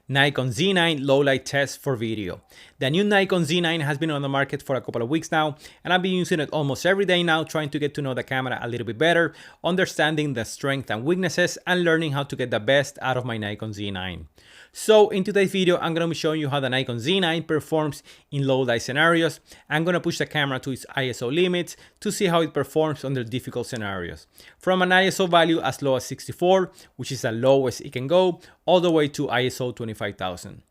Nikon Z9 low light test for video. The new Nikon Z9 has been on the market for a couple of weeks now, and I've been using it almost every day now, trying to get to know the camera a little bit better, understanding the strengths and weaknesses, and learning how to get the best out of my Nikon Z9. So in today's video, I'm going to be showing you how the Nikon Z9 performs in low light scenarios. I'm going to push the camera to its ISO limits to see how it performs under difficult scenarios. From an ISO value as low as 64, which is the lowest it can go, all the way to ISO 25,000.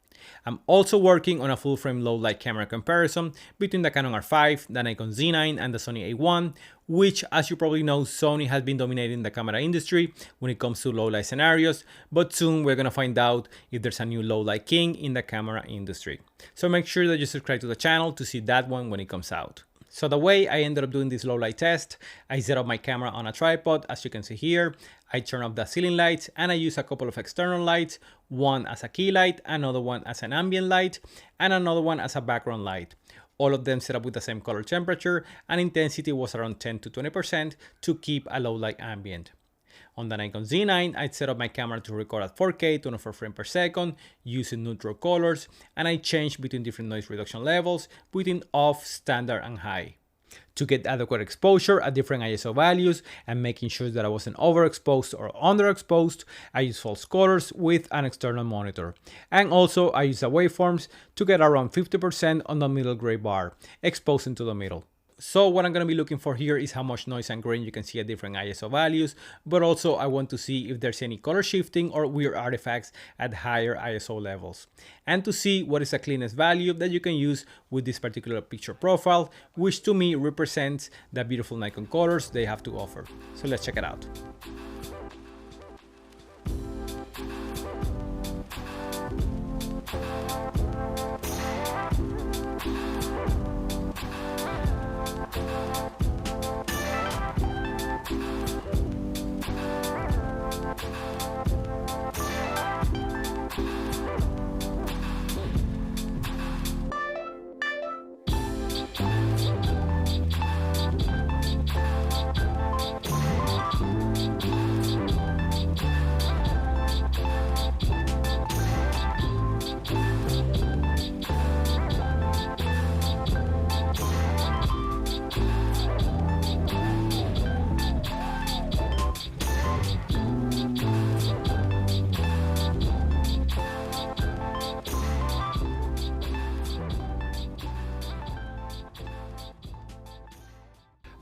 I'm also working on a full frame low light camera comparison between the Canon R5, the Nikon Z9, and the Sony A1, which, as you probably know, Sony has been dominating the camera industry when it comes to low light scenarios, but soon we're gonna find out if there's a new low light king in the camera industry. So make sure that you subscribe to the channel to see that one when it comes out. So the way I ended up doing this low light test, I set up my camera on a tripod, as you can see here. I turn off the ceiling lights and I use a couple of external lights, one as a key light, another one as an ambient light, and another one as a background light. All of them set up with the same color temperature, and intensity was around 10 to 20% to keep a low light ambient. On the Nikon Z9, I set up my camera to record at 4K, 24 frames per second, using neutral colors, and I changed between different noise reduction levels, between off, standard, and high. To get adequate exposure at different ISO values and making sure that I wasn't overexposed or underexposed, I use false colors with an external monitor. And also I use the waveforms to get around 50% on the middle gray bar, exposing to the middle. So what I'm going to be looking for here is how much noise and grain you can see at different ISO values, but also I want to see if there's any color shifting or weird artifacts at higher ISO levels. And to see what is the cleanest value that you can use with this particular picture profile, which to me represents the beautiful Nikon colors they have to offer. So let's check it out.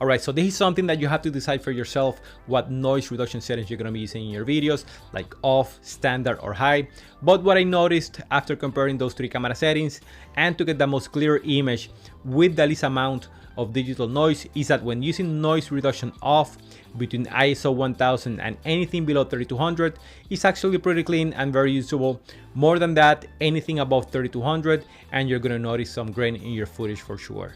Alright, so this is something that you have to decide for yourself what noise reduction settings you're going to be using in your videos, like off, standard, or high. But what I noticed after comparing those three camera settings and to get the most clear image with the least amount of digital noise is that when using noise reduction off between ISO 1000 and anything below 3200, it's actually pretty clean and very usable. More than that, anything above 3200 and you're going to notice some grain in your footage for sure.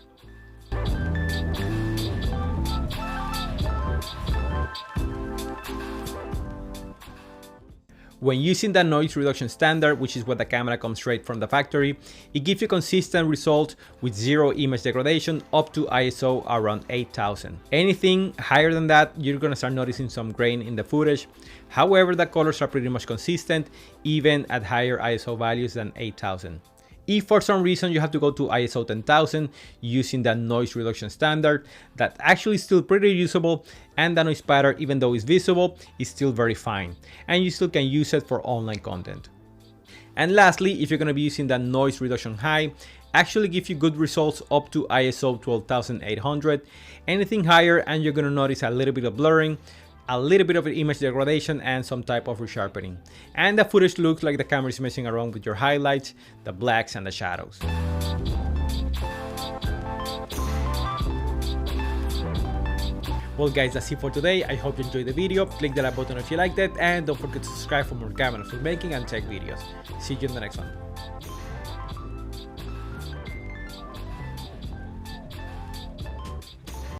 When using the noise reduction standard, which is what the camera comes straight from the factory, it gives you consistent result with zero image degradation up to ISO around 8000. Anything higher than that, you're gonna start noticing some grain in the footage. However, the colors are pretty much consistent even at higher ISO values than 8000. If for some reason you have to go to ISO 10,000 using the noise reduction standard, that actually is still pretty usable, and the noise pattern, even though it's visible, is still very fine, and you still can use it for online content. And lastly, if you're going to be using the noise reduction high, actually give you good results up to ISO 12,800. Anything higher and you're going to notice a little bit of blurring, a little bit of image degradation, and some type of resharpening. And the footage looks like the camera is messing around with your highlights, the blacks, and the shadows. Well guys, that's it for today. I hope you enjoyed the video. Click the like button if you liked it, and don't forget to subscribe for more camera filmmaking and tech videos. See you in the next one.